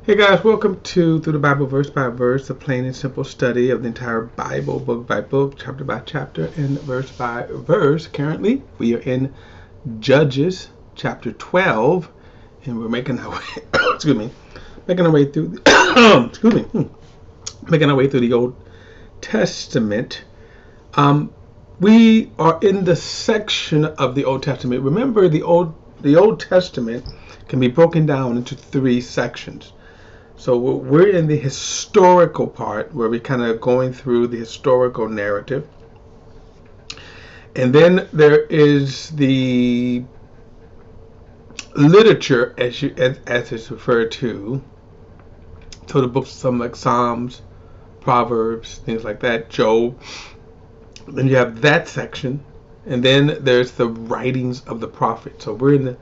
Hey guys, welcome to Through the Bible Verse by Verse, a plain and simple study of the entire Bible, book by book, chapter by chapter, and verse by verse. Currently, we are in Judges chapter 12, and we're making our way, making our way through, making our way through the Old Testament. We are in the section of the Old Testament. Remember, the Old Testament can be broken down into three sections. So we're in the historical part where we're kind of going through the historical narrative. And then there is the literature as it's referred to. So the books, some like Psalms, Proverbs, things like that, Job. Then you have that section. And then there's the writings of the prophet. So we're in the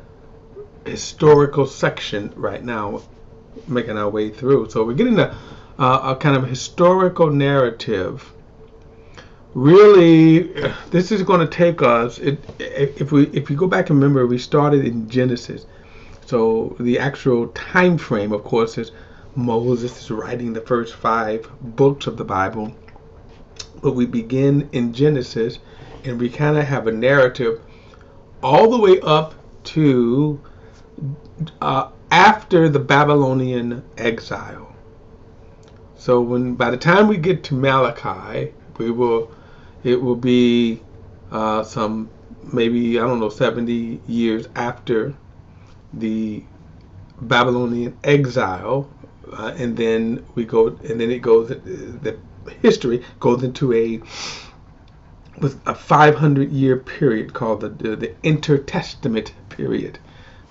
historical section right now, making our way through. So we're getting a kind of historical narrative. Really, this is going to take us. If you go back and remember, we started in Genesis. So the actual time frame, of course, is Moses is writing the first 5 books of the Bible. But we begin in Genesis, and we kind of have a narrative all the way up to after the Babylonian exile. So by the time we get to Malachi, it will be some maybe 70 years after the Babylonian exile, and then the history goes into a 500-year period called the intertestament period,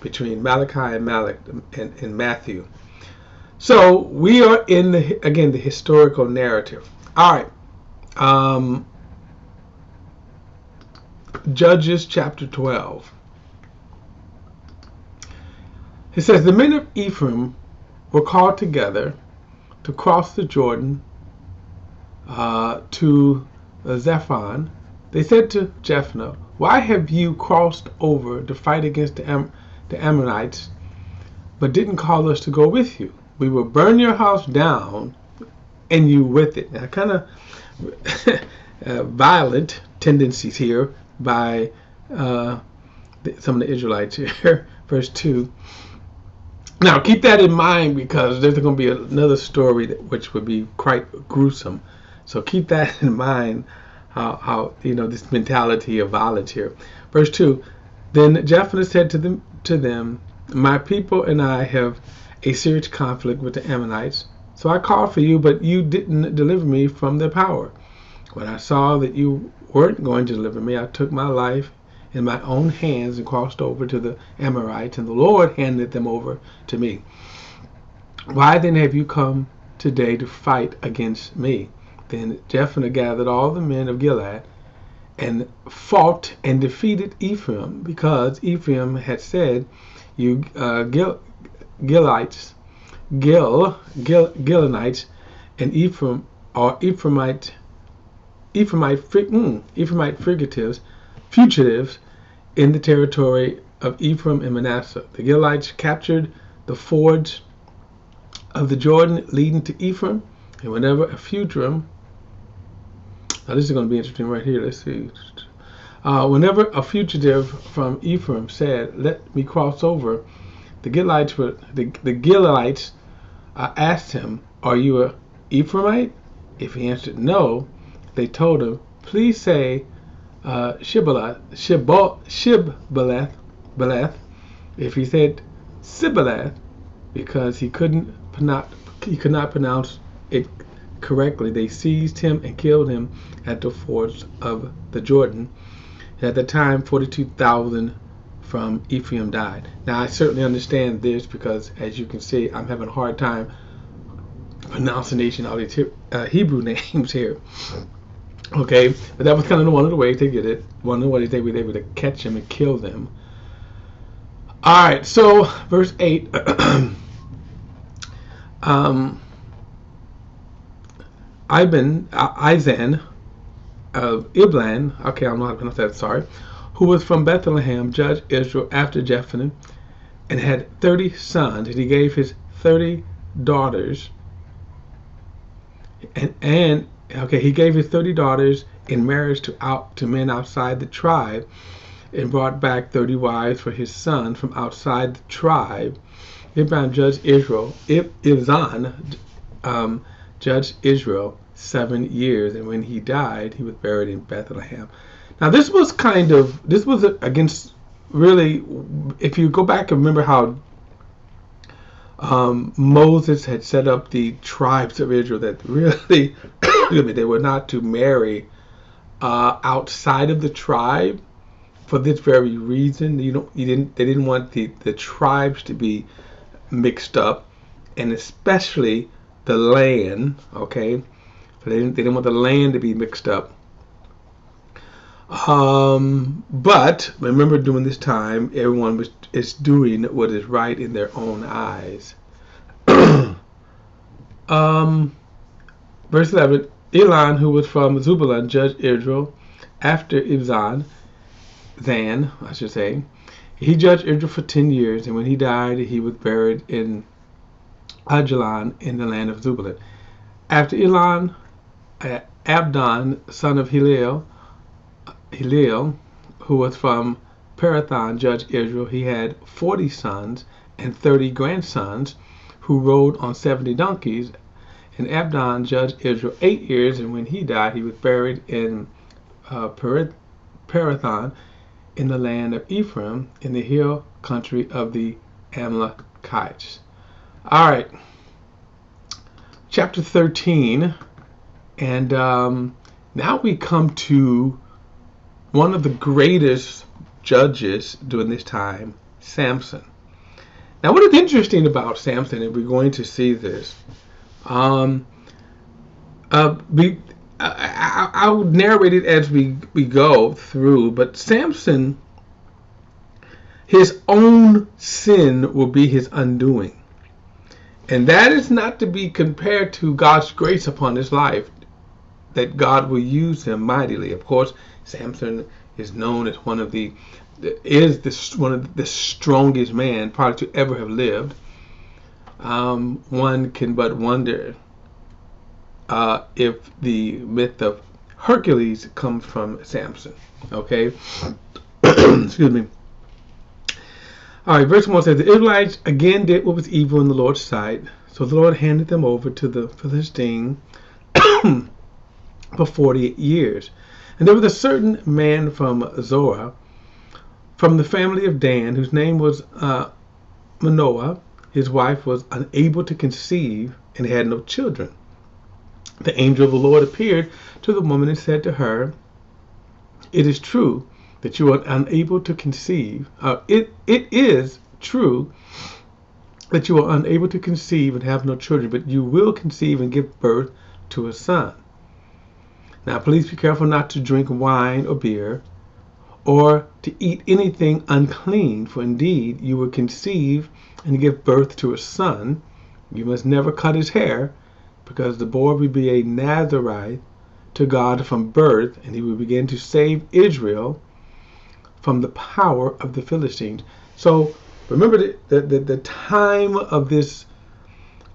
between Malachi and Matthew. So we are in the historical narrative. All right. Judges chapter 12. It says, the men of Ephraim were called together to cross the Jordan to Zephon. They said to Jephthah, why have you crossed over to fight against the Ammonites, but didn't call us to go with you? We will burn your house down, and you with it. Now, kind of violent tendencies here by some of the Israelites here. Verse 2. Now, keep that in mind, because there's going to be another story which would be quite gruesome. So keep that in mind, how this mentality of violence here. Verse 2. Then Jephthah said to them, my people and I have a serious conflict with the Ammonites. So I called for you, but you didn't deliver me from their power. When I saw that you weren't going to deliver me, I took my life in my own hands and crossed over to the Amorites, and the Lord handed them over to me. Why then have you come today to fight against me? Then Jephthah gathered all the men of Gilead and fought and defeated Ephraim, because Ephraim had said, you Gilonites and Ephraim are Ephraimite fugitives in the territory of Ephraim and Manasseh. The Gilonites captured the fords of the Jordan leading to Ephraim, and whenever a fugitive, now this is going to be interesting right here. Let's see. Whenever a fugitive from Ephraim said, let me cross over, the Gileadites asked him, are you a Ephraimite? If he answered no, they told him, please say Shibboleth. If he said Sibboleth, because he could not pronounce it correctly, they seized him and killed him at the fords of the Jordan. At the time, 42,000 from Ephraim died. Now, I certainly understand this, because as you can see, I'm having a hard time pronouncing all these Hebrew names here. Okay, but that was kind of one of the ways they did it. One of the ways they were able to catch them and kill them. All right, so verse 8. Izan of Iblan, okay, I don't know how to pronounce that, sorry, who was from Bethlehem, judged Israel after Jephthah, and had 30 sons, and he gave his 30 daughters, and okay, he gave his 30 daughters in marriage to men outside the tribe, and brought back 30 wives for his son from outside the tribe. Ibzan judged Israel. Ibzan judged Israel 7 years, and when he died, he was buried in Bethlehem. Now, this was against, really, if you go back and remember how Moses had set up the tribes of Israel, that really they were not to marry outside of the tribe for this very reason. They didn't want the tribes to be mixed up, and especially the land. Okay, so they didn't want the land to be mixed up. But remember, during this time, everyone is doing what is right in their own eyes. Verse 11: Elon, who was from Zebulun, judged Israel after Ibzan. I should say. He judged Israel for 10 years, and when he died, he was buried in Ajalon in the land of Zebulun. After Elon, Abdon, son of Hillel, who was from Parathon, judged Israel. He had 40 sons and 30 grandsons who rode on 70 donkeys. And Abdon judged Israel 8 years, and when he died, he was buried in Parathon in the land of Ephraim, in the hill country of the Amalekites. All right, chapter 13, and now we come to one of the greatest judges during this time, Samson. Now, what is interesting about Samson, and we're going to see this, I'll narrate it as we go through, but Samson, his own sin will be his undoing. And that is not to be compared to God's grace upon his life, that God will use him mightily. Of course, Samson is known as one of the strongest man probably to ever have lived. One can but wonder if the myth of Hercules comes from Samson. Okay, excuse me. All right, verse 1 says, the Israelites again did what was evil in the Lord's sight, so the Lord handed them over to the Philistine for 40 years. And there was a certain man from Zorah, from the family of Dan, whose name was Manoah. His wife was unable to conceive and had no children. The angel of the Lord appeared to the woman and said to her, it is true that you are unable to conceive. It is true that you are unable to conceive and have no children, but you will conceive and give birth to a son. Now, please be careful not to drink wine or beer, or to eat anything unclean, for indeed you will conceive and give birth to a son. You must never cut his hair, because the boy will be a Nazirite to God from birth, and he will begin to save Israel from the power of the Philistines. So remember the time of this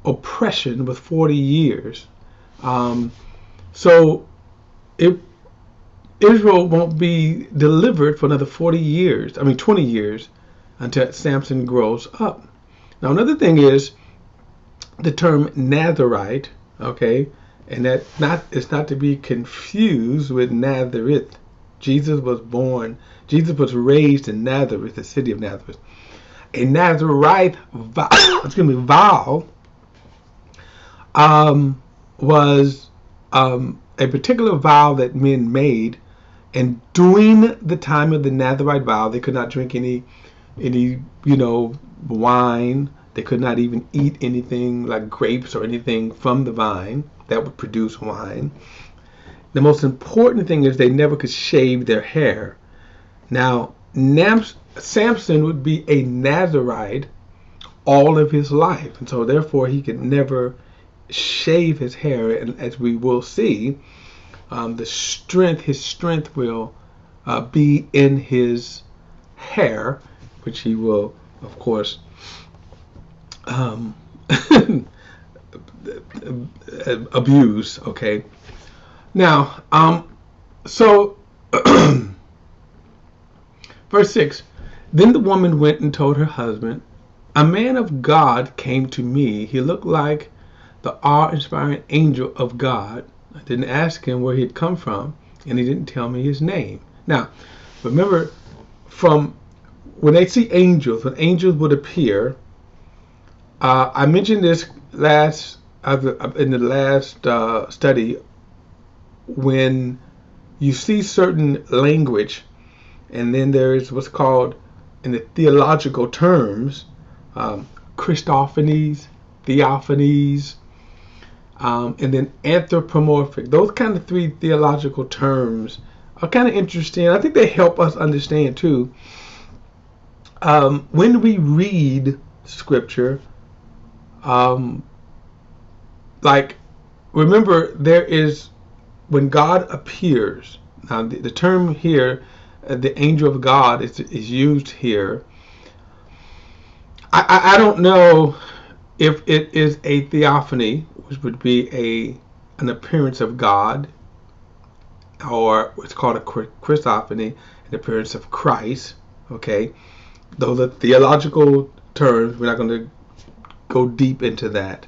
oppression was 40 years. So Israel won't be delivered for another 20 years until Samson grows up. Now, another thing is the term Nazirite, okay, and it's not to be confused with Nazirite. Jesus was raised in Nazareth, the city of Nazareth. A Nazirite vow, was a particular vow that men made, and during the time of the Nazirite vow, they could not drink any wine. They could not even eat anything like grapes or anything from the vine that would produce wine. The most important thing is they never could shave their hair. Now, Samson would be a Nazirite all of his life, and so therefore he could never shave his hair. And as we will see, his strength will be in his hair, which he will, of course, abuse. Okay. Now, so verse 6. Then the woman went and told her husband, "A man of God came to me. He looked like the awe-inspiring angel of God. I didn't ask him where he had come from, and he didn't tell me his name." Now, remember, from when they see angels, when angels would appear, I mentioned this in the last study. When you see certain language, and then there is what's called, in the theological terms, Christophanies, theophanies, and then anthropomorphic. Those kind of three theological terms are kind of interesting. I think they help us understand too. When we read scripture, like, remember, there is, when God appears. Now, the term here, the angel of God, is used here. I don't know if it is a theophany, which would be an appearance of God, or what's called a Christophany, an appearance of Christ. Okay, those are theological terms. We're not going to go deep into that.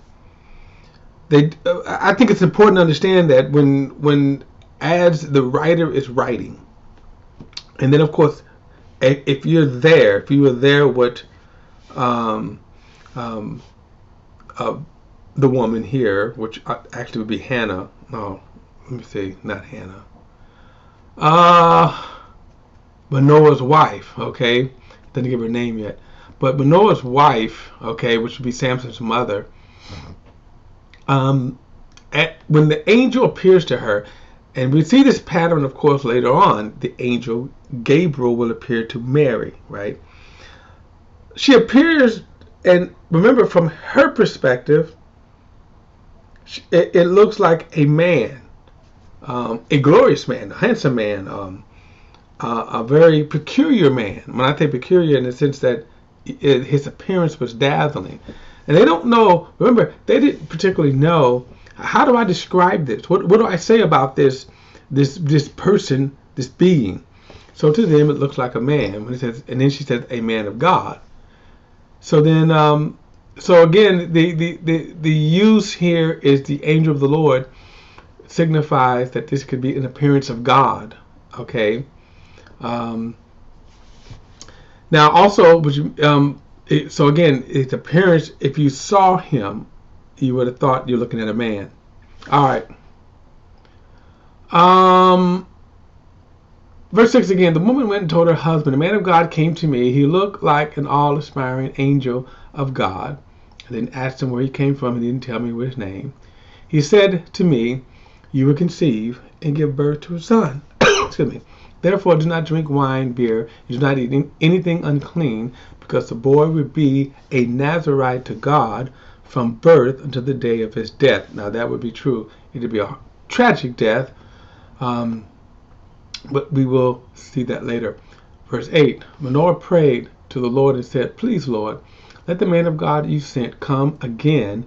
I think it's important to understand that when as the writer is writing, and then of course, if you were there with the woman here, which actually would be Hannah. No, let me see, not Hannah. Manoah's wife. Okay, didn't give her name yet, but Manoah's wife. Okay, which would be Samson's mother. When the angel appears to her, and we see this pattern, of course, later on, the angel Gabriel will appear to Mary, right? She appears, and remember, from her perspective, it looks like a man, a glorious man, a handsome man, a very peculiar man. When I say peculiar, in the sense that his appearance was dazzling. And they don't know, remember, they didn't particularly know, how do I describe this? What do I say about this person, this being? So to them, it looks like a man. When it says, and then she says, a man of God. So then, so again, the use here is the angel of the Lord signifies that this could be an appearance of God. Okay. Now also, so again, its appearance, if you saw him, you would have thought you're looking at a man. All right. Verse 6 again, the woman went and told her husband, "A man of God came to me. He looked like an all-aspiring angel of God." I then asked him where he came from. He didn't tell me his name. He said to me, "You will conceive and give birth to a son." Excuse me. "Therefore, do not drink wine, beer. You do not eat anything unclean, because the boy will be a Nazirite to God from birth until the day of his death." Now, that would be true. It would be a tragic death, but we will see that later. Verse 8, Manoah prayed to the Lord and said, "Please, Lord, let the man of God you sent come again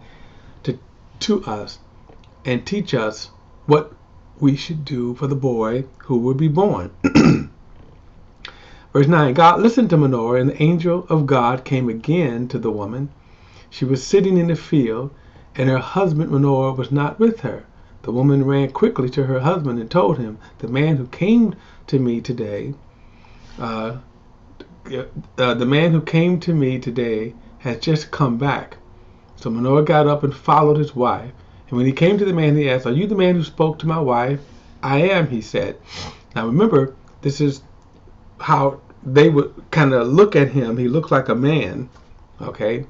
to us and teach us what we should do for the boy who will be born." Verse 9, God listened to Manoah, and the angel of God came again to the woman. She was sitting in the field, and her husband Manoah was not with her. The woman ran quickly to her husband and told him, "The man who came to me today, has just come back." So Manoah got up and followed his wife. And when he came to the man, he asked, "Are you the man who spoke to my wife?" "I am," he said. Now remember, this is how they would kind of look at him. He looked like a man. Okay.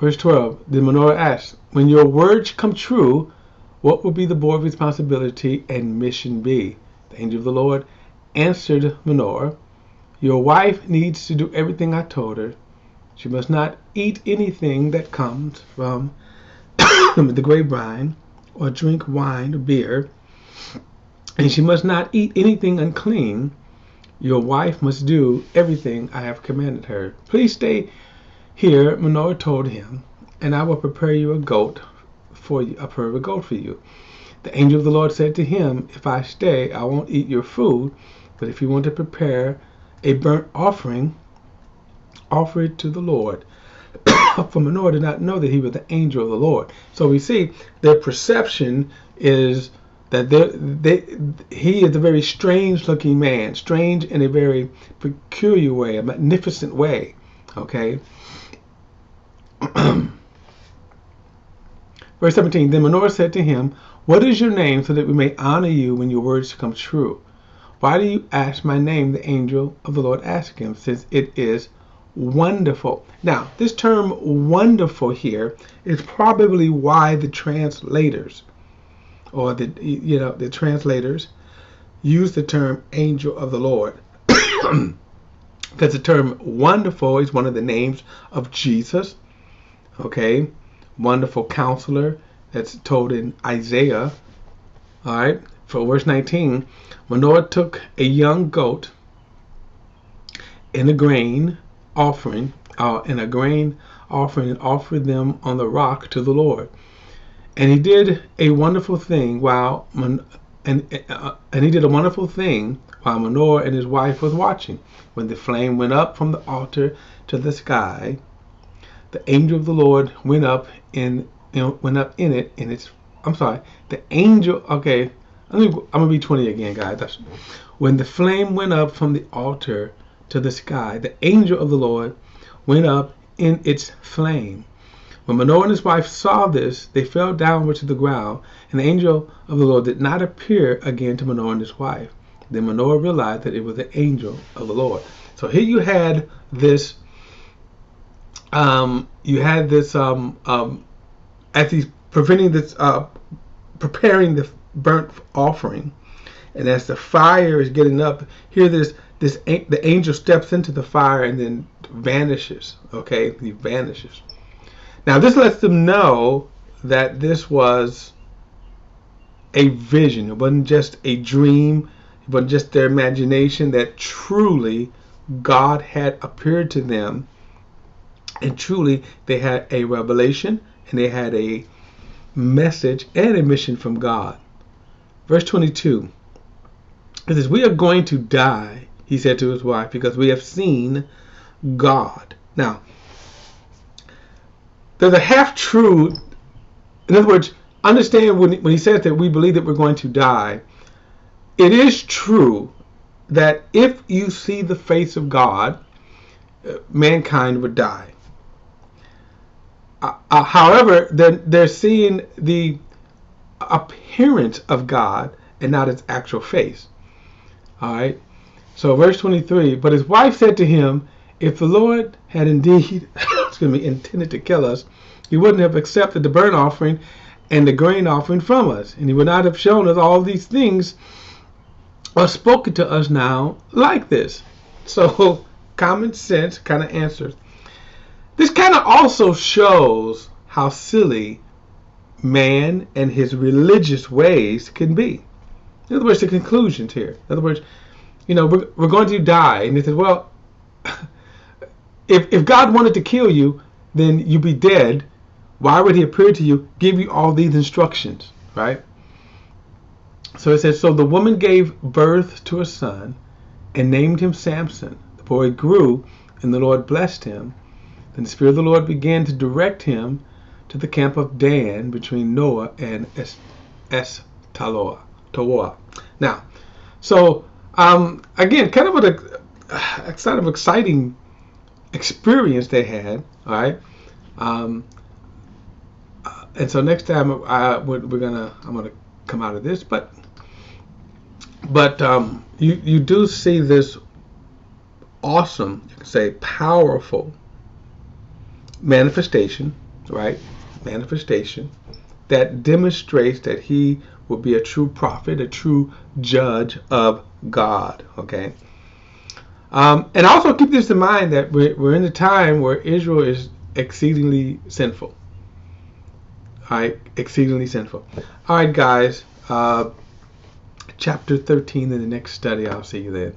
Verse 12, then Manoah asked, "When your words come true, what will be the boy's responsibility and mission be?" The angel of the Lord answered Manoah, "Your wife needs to do everything I told her. She must not eat anything that comes from the grapevine, or drink wine or beer, and she must not eat anything unclean. Your wife must do everything I have commanded her. Please stay here," Manoah told him, and I will prepare you a goat for you, a goat for you. The angel of the Lord said to him, if I stay, I won't eat your food, but if you want to prepare a burnt offering, offer it to the Lord. For Manoah did not know that he was the angel of the Lord. So we see their perception is that he is a very strange looking man, strange in a very peculiar way, a magnificent way. Okay. Verse 17, then Manoah said to him, what is your name, so that we may honor you when your words come true? Why do you ask my name? The angel of the Lord asked him, since it is wonderful. Now, this term wonderful here is probably why the translators, or the translators use the term angel of the Lord. Because the term wonderful is one of the names of Jesus. Okay, wonderful counselor, that's told in Isaiah. All right, for verse 19, Manoah took a young goat and a grain offering, and offered them on the rock to the Lord. And he did a wonderful thing while Manoah and his wife was watching. When the flame went up from the altar to the sky, the angel of the Lord went up in it in its. I'm sorry. The angel. Okay, I'm gonna read 20 again, guys. When the flame went up from the altar to the sky, the angel of the Lord went up in its flame. When Manoah and his wife saw this, they fell downward to the ground, and the angel of the Lord did not appear again to Manoah and his wife. Then Manoah realized that it was the angel of the Lord. So here you had this. As he's preparing the burnt offering, and as the fire is getting up, here the angel steps into the fire and then vanishes. Okay, he vanishes. Now this lets them know that this was a vision. It wasn't just a dream. It wasn't just their imagination. That truly God had appeared to them, and truly they had a revelation, and they had a message and a mission from God. Verse 22, it says, we are going to die, he said to his wife, because we have seen God. Now, there's a half-truth. In other words, understand when he says that we believe that we're going to die, it is true that if you see the face of God, mankind would die. However, they're seeing the appearance of God and not its actual face. All right. So verse 23, but his wife said to him, if the Lord had indeed intended to kill us, he wouldn't have accepted the burnt offering and the grain offering from us, and he would not have shown us all these things or spoken to us now like this. So common sense kind of answers. This kind of also shows how silly man and his religious ways can be. In other words, the conclusions here. In other words, we're going to die. And they said, well, if God wanted to kill you, then you'd be dead. Why would he appear to you, give you all these instructions, right? So it says, so the woman gave birth to a son and named him Samson. The boy grew, and the Lord blessed him. Then the Spirit of the Lord began to direct him to the camp of Dan between Noah and Toa. Now, so again, kind of a sort of exciting experience they had. All right, and so next time I'm gonna come out of this, but you do see this awesome, you can say powerful manifestation, right? Manifestation that demonstrates that he will be a true prophet, a true judge of God. Okay. And also keep this in mind that we're in a time where Israel is exceedingly sinful. All right, exceedingly sinful. All right, guys. Chapter 13 in the next study. I'll see you then.